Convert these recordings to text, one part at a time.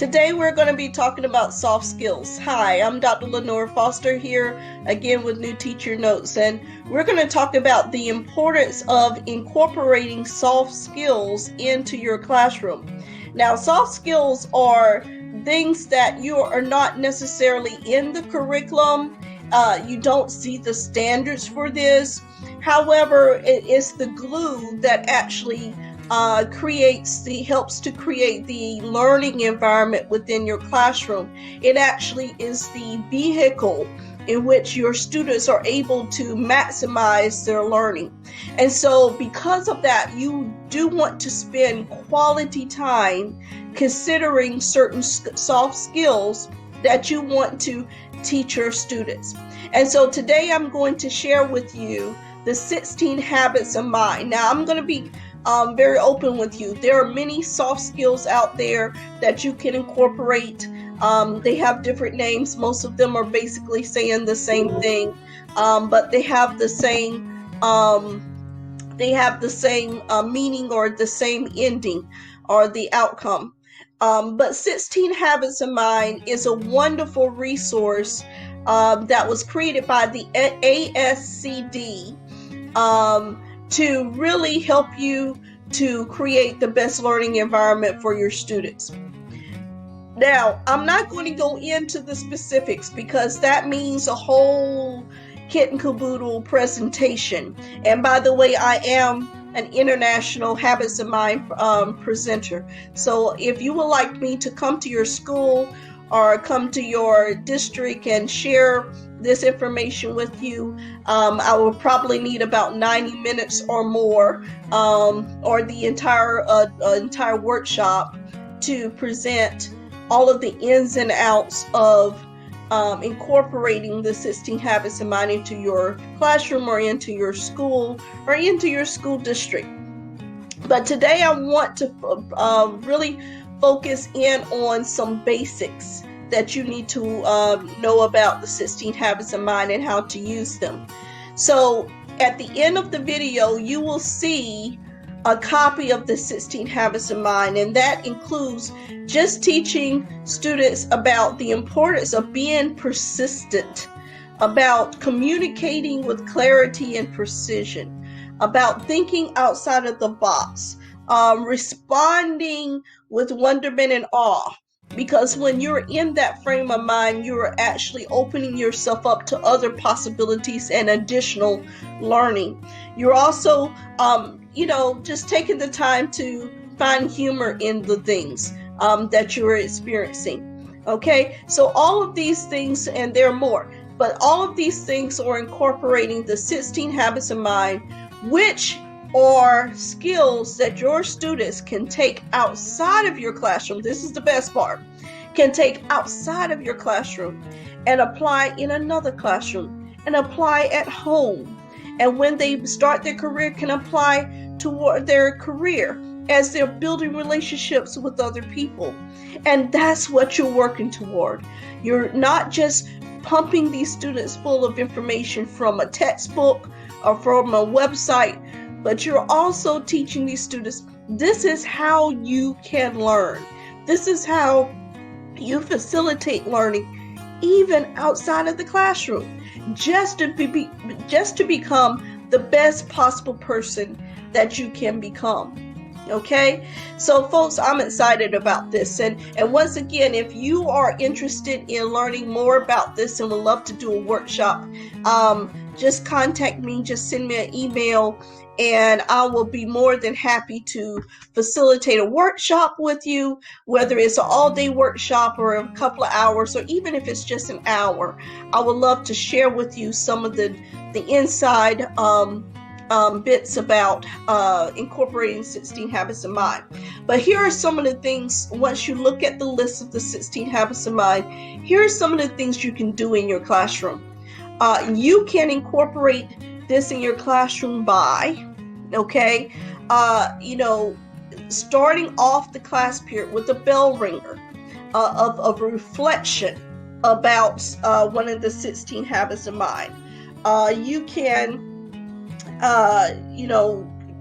Today we're going to be talking about soft skills. Hi, I'm Dr. Lenore Foster here again with New Teacher Notes, and we're going to talk about the importance of incorporating soft skills into your classroom. Now, soft skills are things that you are not necessarily in the curriculum. You don't see the standards for this. However, it is the glue that actually helps to create the learning environment within your classroom. It actually is the vehicle in which your students are able to maximize their learning. And so because of that, you do want to spend quality time considering certain soft skills that you want to teach your students. And so today I'm going to share with you the 16 habits of mind. Now I'm going to be very open with you. There are many soft skills out there that you can incorporate. They have different names. Most of them are basically saying the same thing, but they have the same meaning or the same ending or the outcome. But 16 Habits of Mind is a wonderful resource that was created by the ASCD to really help you to create the best learning environment for your students. Now, I'm not going to go into the specifics because that means a whole kit and caboodle presentation. And by the way, I am an international Habits of Mind presenter. So if you would like me to come to your school or come to your district and share this information with you, I will probably need about 90 minutes or more, or the entire workshop to present all of the ins and outs of incorporating the 16 Habits of Mind into your classroom or into your school or into your school district. But today I want to really focus in on some basics that you need to know about the 16 Habits of Mind and how to use them. So at the end of the video, you will see a copy of the 16 Habits of Mind, and that includes just teaching students about the importance of being persistent, about communicating with clarity and precision, about thinking outside of the box, responding with wonderment and awe. Because when you're in that frame of mind, you're actually opening yourself up to other possibilities and additional learning. You're also, just taking the time to find humor in the things that you're experiencing. Okay, so all of these things, and there are more, but all of these things are incorporating the 16 Habits of Mind, which are skills that your students can take outside of your classroom. This is the best part. Can take outside of your classroom and apply in another classroom and apply at home. And when they start their career, can apply toward their career as they're building relationships with other people. And that's what you're working toward. You're not just pumping these students full of information from a textbook or from a website, but you're also teaching these students, this is how you can learn. This is how you facilitate learning even outside of the classroom, just to become the best possible person that you can become. Okay, so folks, I'm excited about this, and once again, if you are interested in learning more about this and would love to do a workshop, just contact me, just send me an email, and I will be more than happy to facilitate a workshop with you, whether it's an all-day workshop or a couple of hours, or even if it's just an hour. I would love to share with you some of the inside bits about incorporating 16 Habits of Mind. But here are some of the things, once you look at the list of the 16 Habits of Mind, here are some of the things you can do in your classroom. You can incorporate this in your classroom by, starting off the class period with a bell ringer of reflection about one of the 16 Habits of Mind. You can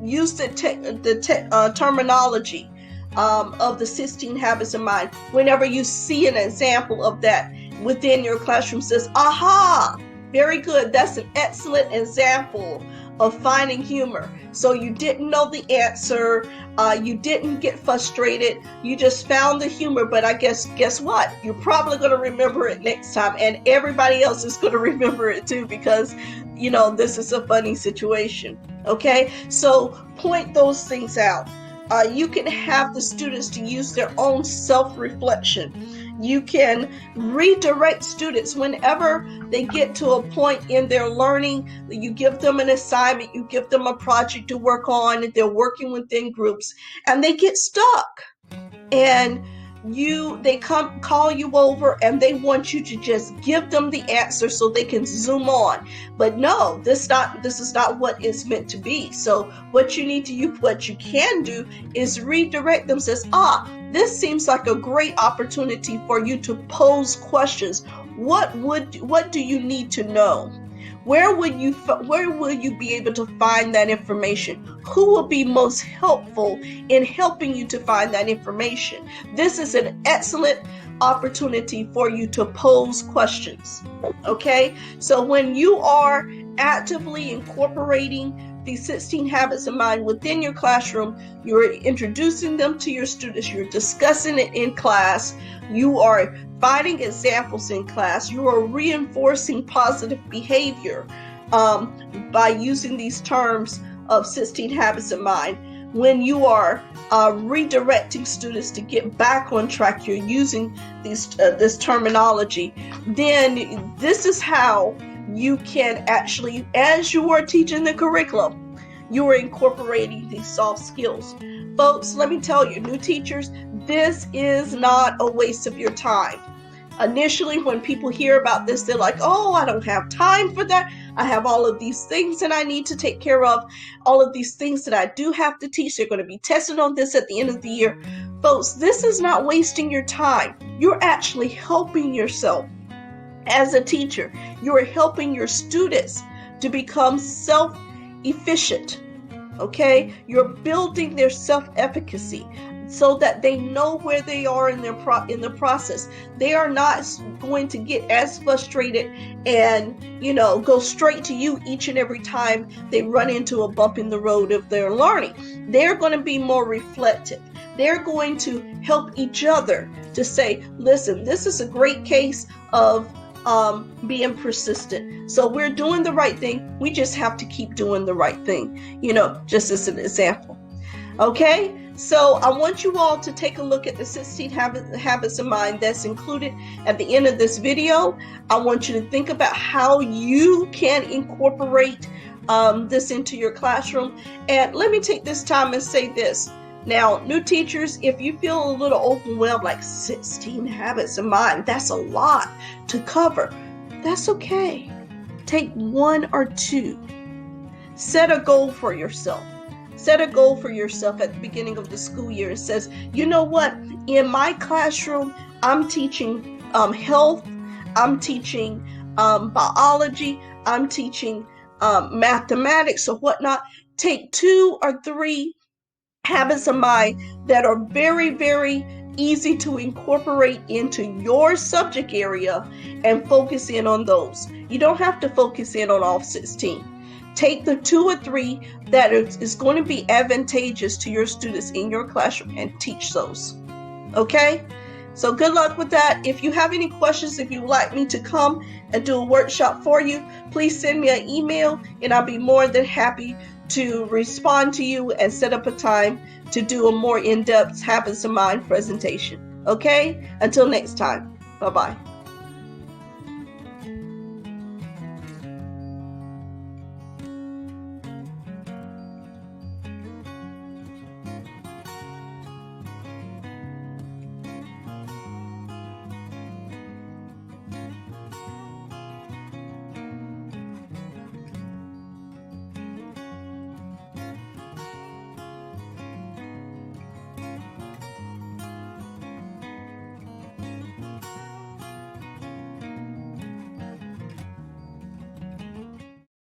use the terminology of the 16 Habits of Mind, whenever you see an example of that within your classroom, says, aha, very good. That's an excellent example of finding humor. So you didn't know the answer. You didn't get frustrated. You just found the humor. But I guess what? You're probably going to remember it next time. And everybody else is going to remember it too, because, this is a funny situation. Okay? So point those things out. You can have the students to use their own self-reflection. You can redirect students whenever they get to a point in their learning. You give them an assignment, you give them a project to work on, they're working within groups, and they get stuck. And they call you over and they want you to just give them the answer so they can zoom on. But no, this is not what it's meant to be. So what you can do is redirect them. Says, this seems like a great opportunity for you to pose questions. What do you need to know? Where will you be able to find that information? Who will be most helpful in helping you to find that information? This is an excellent opportunity for you to pose questions. Okay? So when you are actively incorporating these 16 habits of mind within your classroom, you're introducing them to your students, you're discussing it in class, you are finding examples in class, you are reinforcing positive behavior by using these terms of 16 habits of mind. When you are redirecting students to get back on track, you're using this terminology, then this is how you can actually, as you are teaching the curriculum, you are incorporating these soft skills. Folks, let me tell you, new teachers, this is not a waste of your time. Initially, when people hear about this, they're like, oh, I don't have time for that. I have all of these things that I need to take care of, all of these things that I do have to teach. They're going to be tested on this at the end of the year. Folks, this is not wasting your time. You're actually helping yourself. As a teacher, you are helping your students to become self-efficient, okay? You're building their self-efficacy so that they know where they are in the process. They are not going to get as frustrated and, go straight to you each and every time they run into a bump in the road of their learning. They're going to be more reflective. They're going to help each other to say, listen, this is a great case of being persistent. So we're doing the right thing. We just have to keep doing the right thing, just as an example. Okay, so I want you all to take a look at the 16 habits of mind that's included at the end of this video. I want you to think about how you can incorporate this into your classroom. And let me take this time and say this. Now, new teachers, if you feel a little overwhelmed, like 16 habits of mind, that's a lot to cover. That's okay. Take one or two. Set a goal for yourself. Set a goal for yourself at the beginning of the school year. It says, you know what? In my classroom, I'm teaching health. I'm teaching biology. I'm teaching mathematics or whatnot. Take 2 or 3 habits of mind that are very, very easy to incorporate into your subject area and focus in on those. You don't have to focus in on all 16. Take the 2 or 3 that is going to be advantageous to your students in your classroom and teach those. Okay? So good luck with that. If you have any questions, if you'd like me to come and do a workshop for you, please send me an email and I'll be more than happy to respond to you and set up a time to do a more in-depth habits of mind presentation. Okay? Until next time. Bye-bye.